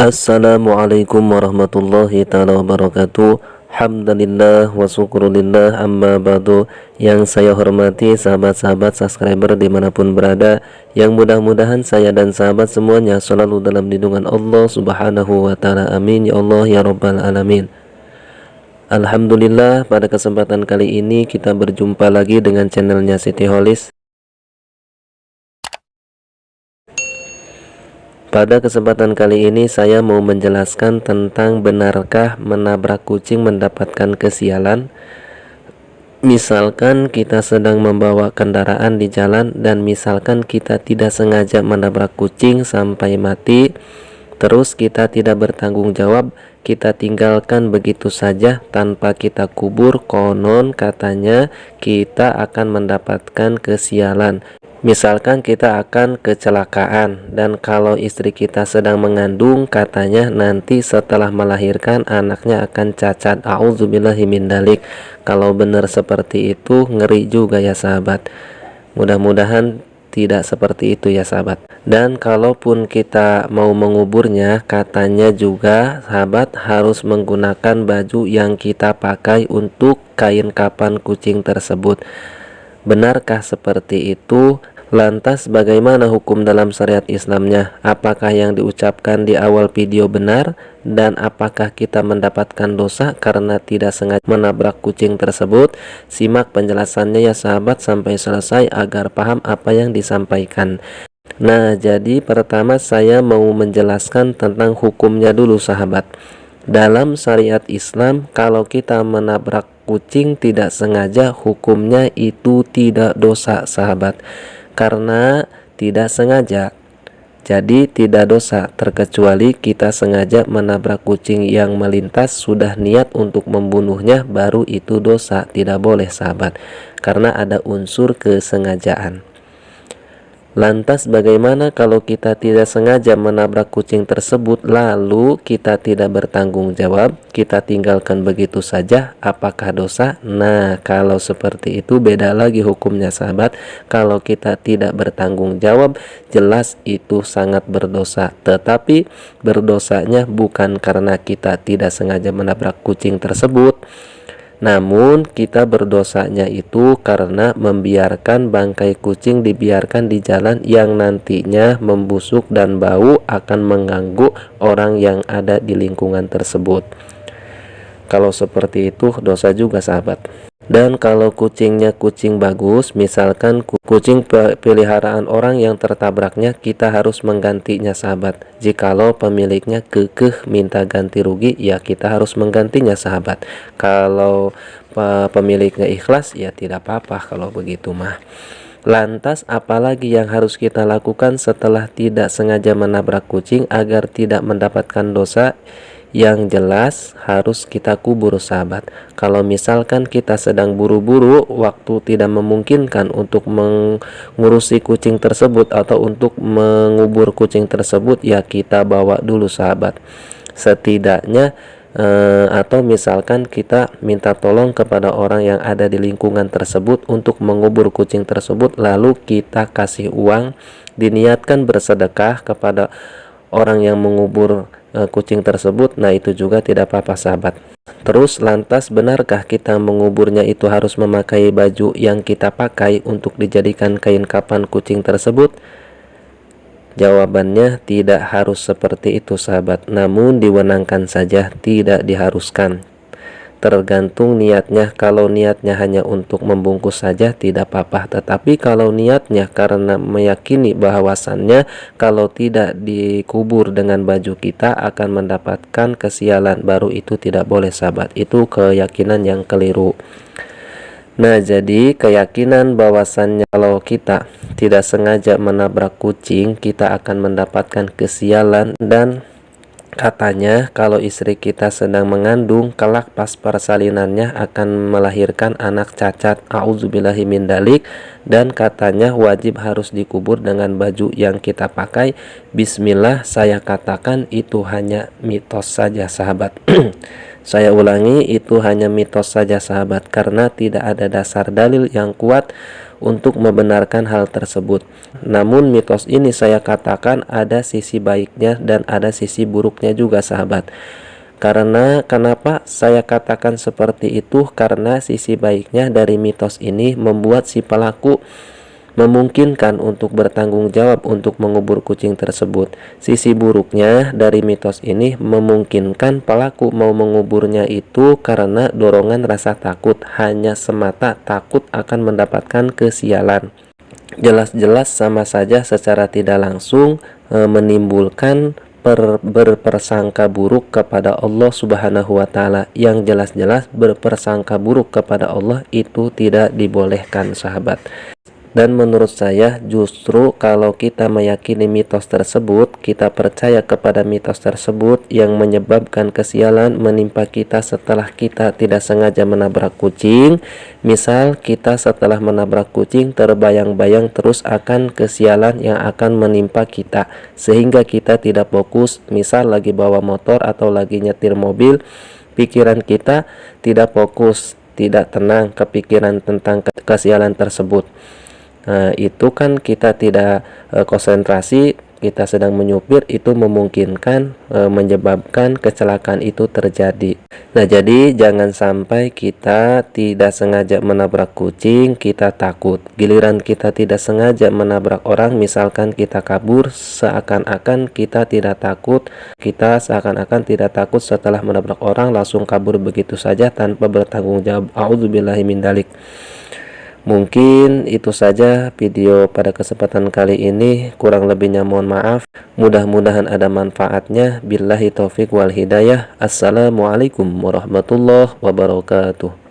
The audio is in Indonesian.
Assalamualaikum warahmatullahi ta'ala wabarakatuh. Hamdalillah wa syukurillah, amma ba'du. Yang saya hormati sahabat-sahabat subscriber dimanapun berada, yang mudah-mudahan saya dan sahabat semuanya selalu dalam lindungan Allah subhanahu wa ta'ala. Amin ya Allah ya rabbal alamin. Alhamdulillah, pada kesempatan kali ini kita berjumpa lagi dengan channelnya Siti Holis. Pada kesempatan kali ini saya mau menjelaskan tentang benarkah menabrak kucing mendapatkan kesialan. Misalkan kita sedang membawa kendaraan di jalan dan misalkan kita tidak sengaja menabrak kucing sampai mati, terus kita tidak bertanggung jawab, kita tinggalkan begitu saja tanpa kita kubur, konon katanya kita akan mendapatkan kesialan. Misalkan kita akan kecelakaan dan kalau istri kita sedang mengandung, katanya nanti setelah melahirkan anaknya akan cacat. A'udzubillahi min dzalik. Kalau benar seperti itu ngeri juga ya sahabat. Mudah-mudahan tidak seperti itu ya sahabat. Dan kalaupun kita mau menguburnya, katanya juga sahabat harus menggunakan baju yang kita pakai untuk kain kapan kucing tersebut. Benarkah seperti itu? Lantas bagaimana hukum dalam syariat Islamnya? Apakah yang diucapkan di awal video benar? Dan apakah kita mendapatkan dosa karena tidak sengaja menabrak kucing tersebut? Simak penjelasannya ya sahabat sampai selesai agar paham apa yang disampaikan. Nah, jadi pertama saya mau menjelaskan tentang hukumnya dulu sahabat. Dalam syariat Islam, kalau kita menabrak kucing tidak sengaja, hukumnya itu tidak dosa sahabat, karena tidak sengaja. Jadi tidak dosa, terkecuali kita sengaja menabrak kucing yang melintas, sudah niat untuk membunuhnya, baru itu dosa, tidak boleh sahabat, karena ada unsur kesengajaan. Lantas bagaimana kalau kita tidak sengaja menabrak kucing tersebut lalu kita tidak bertanggung jawab, kita tinggalkan begitu saja, apakah dosa? Nah, kalau seperti itu beda lagi hukumnya sahabat. Kalau kita tidak bertanggung jawab, jelas itu sangat berdosa. Tetapi berdosanya bukan karena kita tidak sengaja menabrak kucing tersebut, namun kita berdosanya itu karena membiarkan bangkai kucing dibiarkan di jalan yang nantinya membusuk dan bau akan mengganggu orang yang ada di lingkungan tersebut. Kalau seperti itu dosa juga sahabat. Dan kalau kucingnya kucing bagus, misalkan kucing peliharaan orang yang tertabraknya, kita harus menggantinya sahabat. Jikalau pemiliknya kekeh minta ganti rugi, ya kita harus menggantinya sahabat. Kalau pemiliknya ikhlas, ya tidak apa-apa kalau begitu mah. Lantas apalagi yang harus kita lakukan setelah tidak sengaja menabrak kucing agar tidak mendapatkan dosa? Yang jelas harus kita kubur sahabat. Kalau misalkan kita sedang buru-buru, waktu tidak memungkinkan untuk mengurusi kucing tersebut atau untuk mengubur kucing tersebut, ya kita bawa dulu sahabat. Setidaknya atau misalkan kita minta tolong kepada orang yang ada di lingkungan tersebut untuk mengubur kucing tersebut, lalu kita kasih uang, diniatkan bersedekah kepada orang yang mengubur kucing tersebut. Nah, itu juga tidak apa-apa sahabat. Terus lantas benarkah kita menguburnya itu harus memakai baju yang kita pakai untuk dijadikan kain kapan kucing tersebut? Jawabannya tidak harus seperti itu sahabat, namun diwenangkan saja, tidak diharuskan. Tergantung niatnya. Kalau niatnya hanya untuk membungkus saja tidak apa-apa, tetapi kalau niatnya karena meyakini bahwasannya kalau tidak dikubur dengan baju kita akan mendapatkan kesialan, baru itu tidak boleh sahabat. Itu keyakinan yang keliru. Nah, jadi keyakinan bahwasannya kalau kita tidak sengaja menabrak kucing kita akan mendapatkan kesialan, dan katanya kalau istri kita sedang mengandung, kelak pas persalinannya akan melahirkan anak cacat. A'udzubillahi min dzalik. Dan katanya wajib harus dikubur dengan baju yang kita pakai. Bismillah, saya katakan itu hanya mitos saja sahabat. Saya ulangi, itu hanya mitos saja sahabat, karena tidak ada dasar dalil yang kuat untuk membenarkan hal tersebut. Namun mitos ini saya katakan ada sisi baiknya dan ada sisi buruknya juga sahabat. Karena kenapa saya katakan seperti itu? Karena sisi baiknya dari mitos ini membuat si pelaku memungkinkan untuk bertanggung jawab untuk mengubur kucing tersebut. Sisi buruknya dari mitos ini memungkinkan pelaku mau menguburnya itu karena dorongan rasa takut, hanya semata takut akan mendapatkan kesialan. Jelas-jelas sama saja secara tidak langsung menimbulkan berpersangka buruk kepada Allah Subhanahu wa Ta'ala. Yang jelas-jelas berpersangka buruk kepada Allah itu tidak dibolehkan sahabat. Dan menurut saya justru kalau kita meyakini mitos tersebut, kita percaya kepada mitos tersebut yang menyebabkan kesialan menimpa kita setelah kita tidak sengaja menabrak kucing. Misal kita setelah menabrak kucing terbayang-bayang terus akan kesialan yang akan menimpa kita, sehingga kita tidak fokus. Misal lagi bawa motor atau lagi nyetir mobil, pikiran kita tidak fokus, tidak tenang, kepikiran tentang kesialan tersebut. Nah, itu kan kita tidak konsentrasi, kita sedang menyupir, itu memungkinkan menyebabkan kecelakaan itu terjadi. Nah, jadi jangan sampai kita tidak sengaja menabrak kucing, kita takut. Giliran kita tidak sengaja menabrak orang, misalkan kita kabur, seakan-akan kita tidak takut. Kita seakan-akan tidak takut setelah menabrak orang, langsung kabur begitu saja tanpa bertanggung jawab. A'udzubillahi min dzalik. Mungkin itu saja video pada kesempatan kali ini, kurang lebihnya mohon maaf. Mudah-mudahan ada manfaatnya. Billahi taufik wal hidayah. Assalamualaikum warahmatullahi wabarakatuh.